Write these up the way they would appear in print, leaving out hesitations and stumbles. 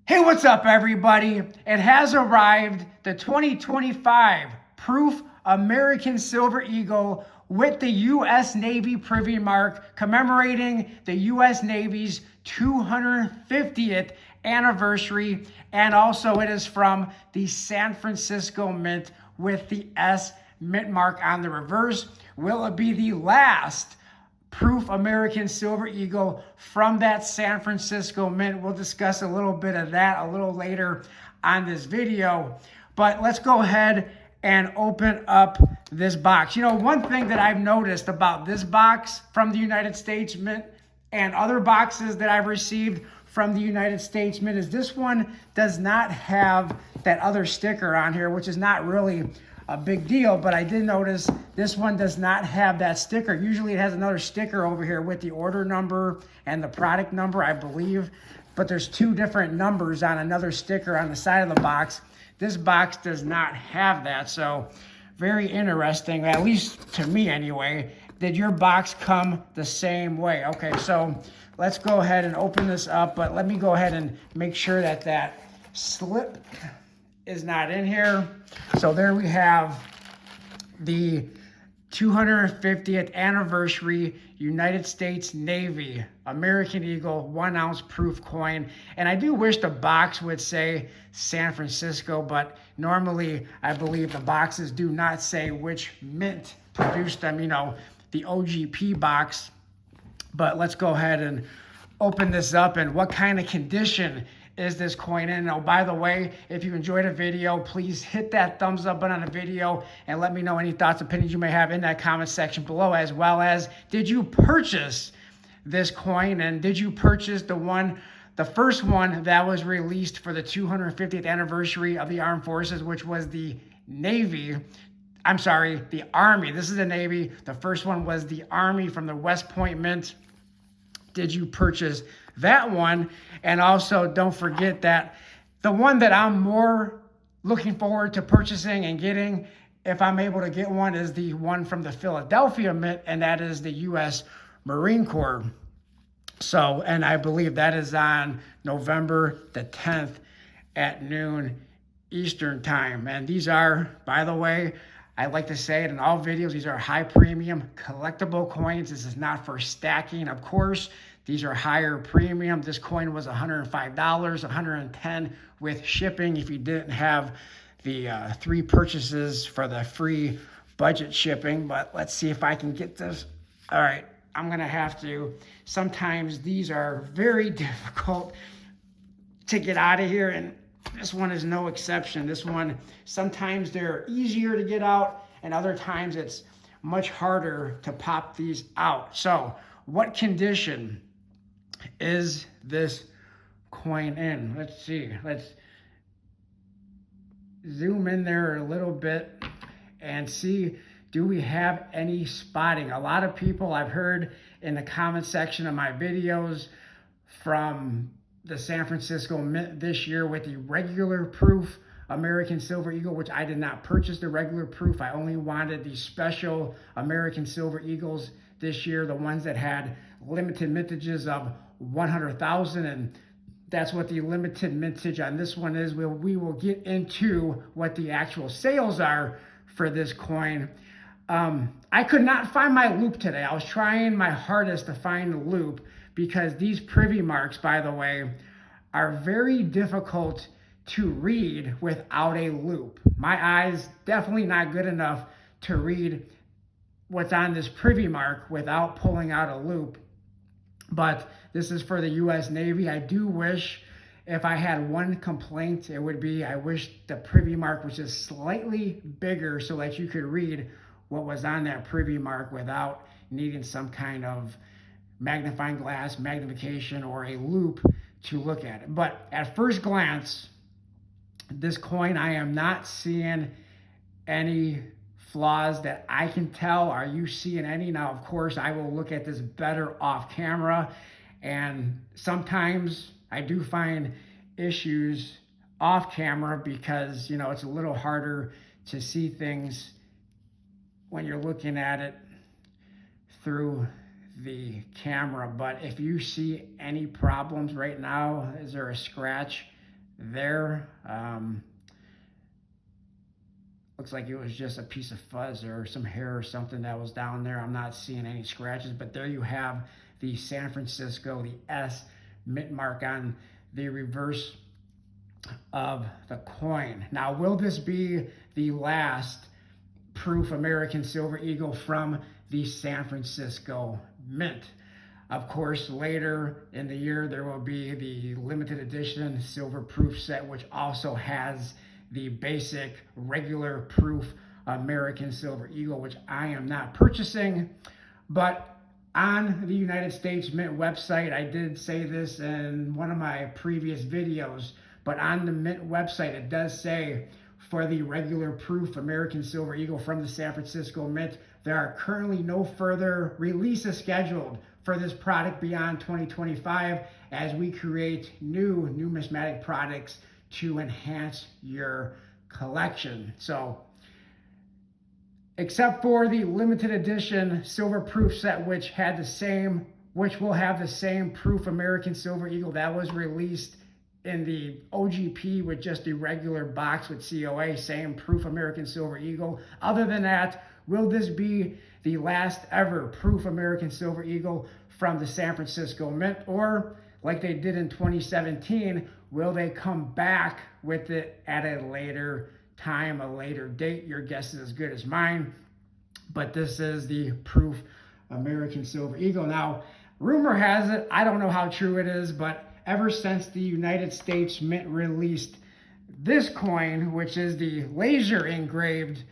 Hey, what's up, everybody? It has arrived, the 2025 Proof American Silver Eagle with the U.S. Navy Privy Mark, commemorating the U.S. Navy's 250th anniversary. And also it is from the San Francisco Mint with the S Mint mark on the reverse. Will it be the last Proof American Silver Eagle from that San Francisco Mint? We'll discuss a little bit of that a little later on this video. But let's go ahead and open up this box. You know, one thing that I've noticed about this box from the United States Mint and other boxes that I've received from the United States Mint is this one does not have that other sticker on here, which is not really a big deal, but I did notice this one does not have that sticker. Usually it has another sticker over here with the order number and the product number, I believe, but there's two different numbers on another sticker on the side of the box. This box does not have that, so very interesting, at least to me anyway. Did your box come the same way? Okay, so let's go ahead and open this up, but let me go ahead and make sure that that slip is not in here. So there we have the 250th anniversary United States Navy American Eagle 1 ounce proof coin. And I do wish the box would say San Francisco, but normally I believe the boxes do not say which mint produced them, you know, the OGP box. But let's go ahead and open this up. And what kind of condition is this coin in? Oh, by the way, if you enjoyed a video, please hit that thumbs up button on the video and let me know any thoughts, opinions you may have in that comment section below, as well as did you purchase this coin, and did you purchase the first one that was released for the 250th anniversary of the Armed Forces, which was the Navy. I'm sorry, the Army. This is the Navy. The first one was the Army from the West Point Mint. Did you purchase that one? And also don't forget that the one that I'm more looking forward to purchasing and getting, if I'm able to get one, is the one from the Philadelphia Mint, and that is the U.S. Marine Corps. So, and I believe that is on November the 10th at noon Eastern time. And these are, by the way, I like to say it in all videos, these are high premium collectible coins. This is not for stacking, of course. These are higher premium. This coin was $105, $110 with shipping if you didn't have the 3 purchases for the free budget shipping. But let's see if I can get this. All right, I'm gonna have to. Sometimes these are very difficult to get out of here, and this one is no exception. This one, sometimes they're easier to get out, and other times it's much harder to pop these out. So what condition is this coin in? Let's see. Let's zoom in there a little bit and see, do we have any spotting? A lot of people I've heard in the comment section of my videos from the San Francisco Mint this year with the regular proof American Silver Eagle, which I did not purchase the regular proof. I only wanted the special American Silver Eagles this year, the ones that had limited mintages of 100,000, and that's what the limited mintage on this one is. We will get into what the actual sales are for this coin. I could not find my loop today. I was trying my hardest to find the loop, because these privy marks, by the way, are very difficult to read without a loop. My eyes definitely not good enough to read what's on this privy mark without pulling out a loop. But this is for the U.S. Navy. I do wish, if I had one complaint, it would be I wish the privy mark was just slightly bigger so that you could read what was on that privy mark without needing some kind of magnifying glass, magnification, or a loop to look at it. But at first glance, this coin, I am not seeing any flaws that I can tell. Are you seeing any? Now, of course, I will look at this better off camera, and sometimes I do find issues off camera because, you know, it's a little harder to see things when you're looking at it through the camera. But if you see any problems right now, is there a scratch there. Looks like it was just a piece of fuzz or some hair or something that was down there. I'm not seeing any scratches, but there you have the San Francisco, the S mint mark on the reverse of the coin. Now, will this be the last proof American Silver Eagle from the San Francisco Mint? Of course, later in the year, there will be the limited edition silver proof set, which also has the basic regular proof American Silver Eagle, which I am not purchasing. But on the United States Mint website, I did say this in one of my previous videos, but on the Mint website, it does say for the regular proof American Silver Eagle from the San Francisco Mint, there are currently no further releases scheduled for this product beyond 2025 as we create new numismatic products to enhance your collection. So, except for the limited edition silver proof set, which will have the same proof American Silver Eagle that was released in the OGP with just the regular box with COA, same proof American Silver Eagle. Other than that, will this be the last ever proof American Silver Eagle from the San Francisco Mint? Or like they did in 2017, will they come back with it at a later time, a later date? Your guess is as good as mine. But this is the proof American Silver Eagle. Now, rumor has it, I don't know how true it is, but ever since the United States Mint released this coin, which is the laser engraved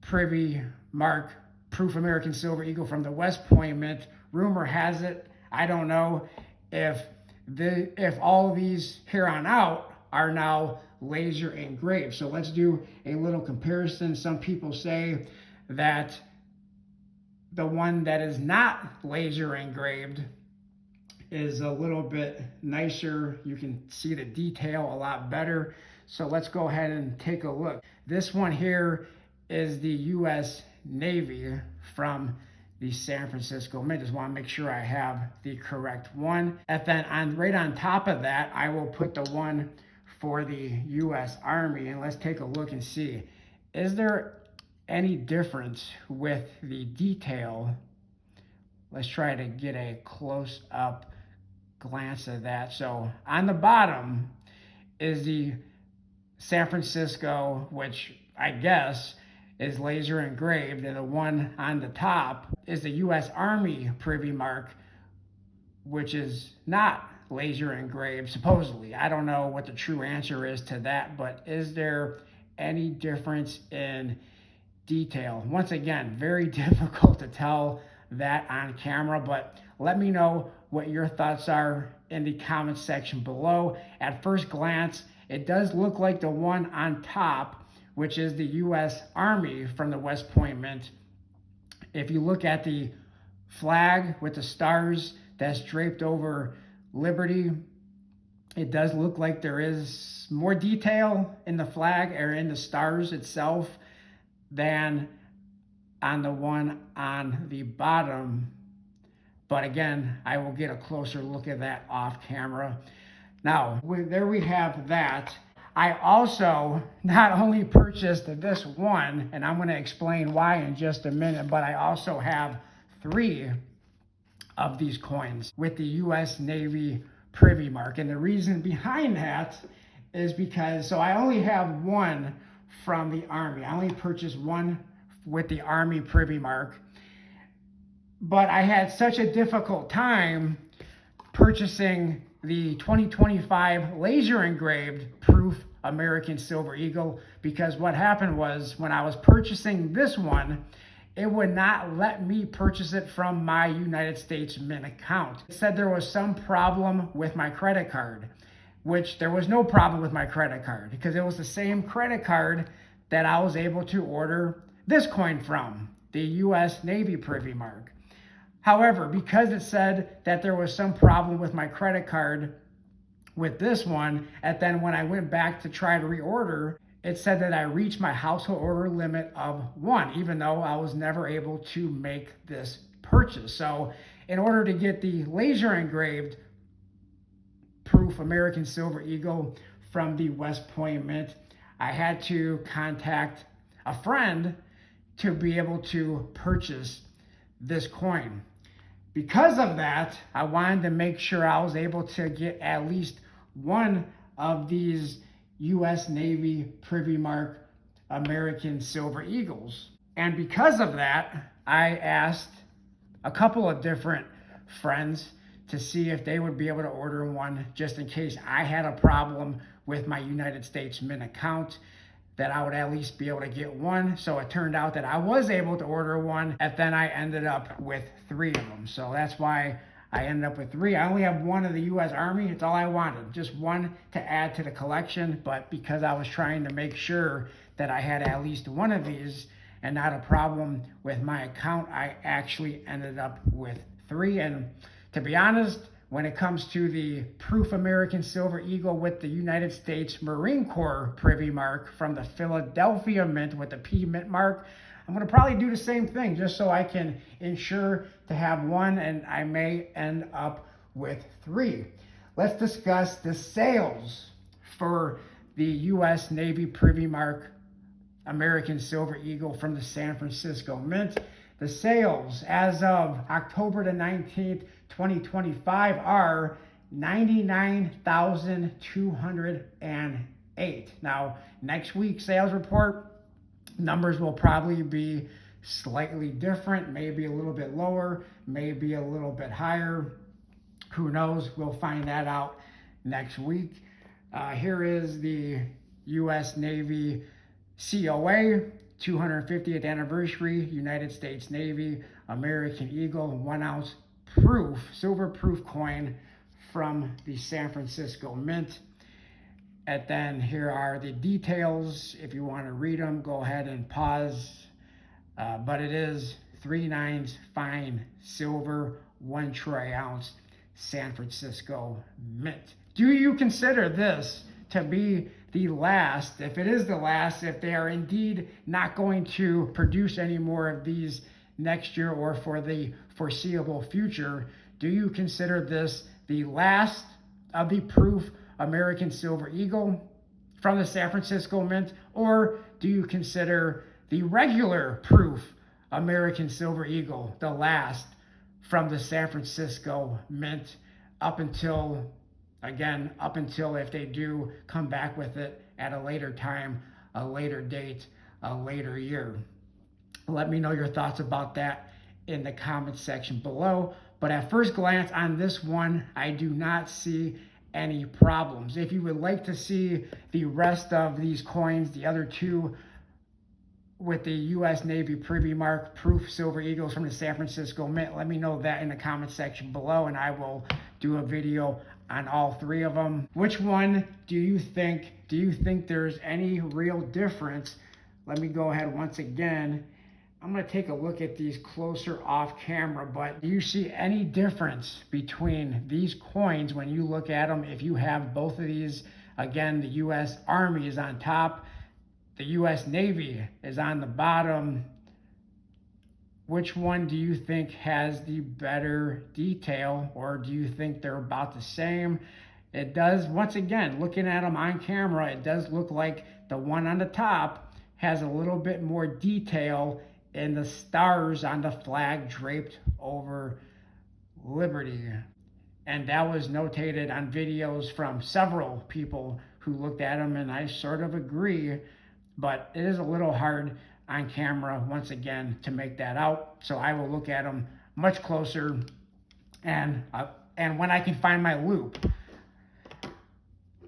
Privy Mark Proof American Silver Eagle from the West Point Mint, rumor has it, I don't know if all these here on out are now laser engraved. So let's do a little comparison. Some people say that the one that is not laser engraved is a little bit nicer. You can see the detail a lot better. So let's go ahead and take a look. This one here is the U.S. Navy from the San Francisco Mint. Just want to make sure I have the correct one. And then right on top of that, I will put the one for the U.S. Army. And let's take a look and see, is there any difference with the detail? Let's try to get a close-up glance of that. So on the bottom is the San Francisco, which I guess is laser engraved, and the one on the top is the U.S. Army Privy Mark, which is not laser engraved, supposedly. I don't know what the true answer is to that, but is there any difference in detail? Once again, very difficult to tell that on camera, but let me know what your thoughts are in the comment section below. At first glance, it does look like the one on top, which is the U.S. Army from the West Point Mint. If you look at the flag with the stars that's draped over Liberty, it does look like there is more detail in the flag or in the stars itself than on the one on the bottom. But again, I will get a closer look at that off camera. Now, there we have that. I also not only purchased this one, and I'm going to explain why in just a minute, but I also have 3 of these coins with the U.S. Navy Privy Mark. And the reason behind that is because, so I only have one from the Army. I only purchased one with the Army Privy Mark. But I had such a difficult time purchasing the 2025 laser engraved proof American Silver Eagle, because what happened was when I was purchasing this one, it would not let me purchase it from my United States Mint account. It said there was some problem with my credit card, which there was no problem with my credit card because it was the same credit card that I was able to order this coin from, the U.S. Navy Privy Mark. However, because it said that there was some problem with my credit card with this one, and then when I went back to try to reorder, it said that I reached my household order limit of 1, even though I was never able to make this purchase. So in order to get the laser engraved proof American Silver Eagle from the West Point Mint. I had to contact a friend to be able to purchase this coin. Because of that, I wanted to make sure I was able to get at least one of these U.S. Navy Privy Mark American Silver Eagles. And because of that, I asked a couple of different friends to see if they would be able to order one, just in case I had a problem with my United States Mint account, that I would at least be able to get one. So it turned out that I was able to order one, and then I ended up with 3 of them. So that's why I ended up with 3. I only have one of the U.S. Army. It's all I wanted, just one to add to the collection. But because I was trying to make sure that I had at least one of these and not a problem with my account, I actually ended up with 3. And to be honest, when it comes to the Proof American Silver Eagle with the United States Marine Corps Privy Mark from the Philadelphia Mint with the P Mint mark, I'm going to probably do the same thing just so I can ensure to have one, and I may end up with 3. Let's discuss the sales for the U.S. Navy Privy Mark American Silver Eagle from the San Francisco Mint. The sales as of October the 19th, 2025 are 99,208. Now, next week's sales report, numbers will probably be slightly different, maybe a little bit lower, maybe a little bit higher. Who knows? We'll find that out next week. Here is the U.S. Navy COA 250th anniversary, United States Navy American Eagle 1 ounce proof, silver proof coin from the San Francisco Mint. And then here are the details. If you want to read them, go ahead and pause. But it is 3 nines fine silver, 1 troy ounce San Francisco Mint. Do you consider this to be the last, if it is the last, if they are indeed not going to produce any more of these next year or for the foreseeable future, do you consider this the last of the Proof American Silver Eagle from the San Francisco Mint, or do you consider the regular Proof American Silver Eagle the last from the San Francisco Mint up until if they do come back with it at a later time, a later date, a later year? Let me know your thoughts about that in the comment section below. But at first glance on this one, I do not see any problems. If you would like to see the rest of these coins, the other 2 with the U.S. Navy Privy Mark Proof Silver Eagles from the San Francisco Mint, let me know that in the comment section below, and I will do a video on all 3 of them. Which one do you think? Do you think there's any real difference? Let me go ahead once again. I'm going to take a look at these closer off camera, but do you see any difference between these coins when you look at them? If you have both of these, again, the U.S. Army is on top, the U.S. Navy is on the bottom. Which one do you think has the better detail, or do you think they're about the same? It does, once again, looking at them on camera, it does look like the one on the top has a little bit more detail in the stars on the flag draped over Liberty. And that was notated on videos from several people who looked at them, and I sort of agree, but it is a little hard on camera, once again, to make that out. So I will look at them much closer and when I can find my loop.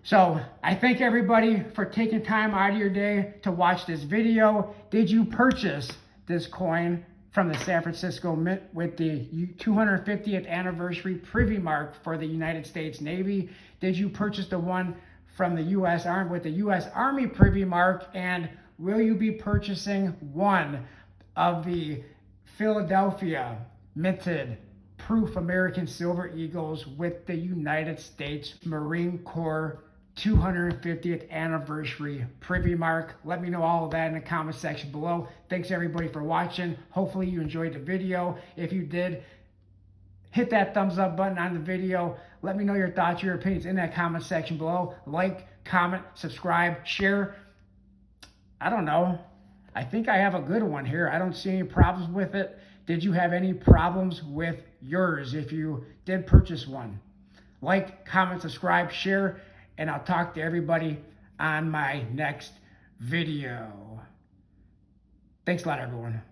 So I thank everybody for taking time out of your day to watch this video. Did you purchase this coin from the San Francisco Mint with the 250th anniversary Privy Mark for the United States Navy? Did you purchase the one from the U.S. Army with the U.S. Army Privy Mark? And will you be purchasing one of the Philadelphia minted Proof American Silver Eagles with the United States Marine Corps 250th anniversary Privy Mark? Let me know all of that in the comment section below. Thanks everybody for watching. Hopefully you enjoyed the video. If you did, hit that thumbs up button on the video. Let me know your thoughts, your opinions in that comment section below. Like, comment, subscribe, share. I don't know. I think I have a good one here. I don't see any problems with it. Did you have any problems with yours if you did purchase one? Like, comment, subscribe, share, and I'll talk to everybody on my next video. Thanks a lot, everyone.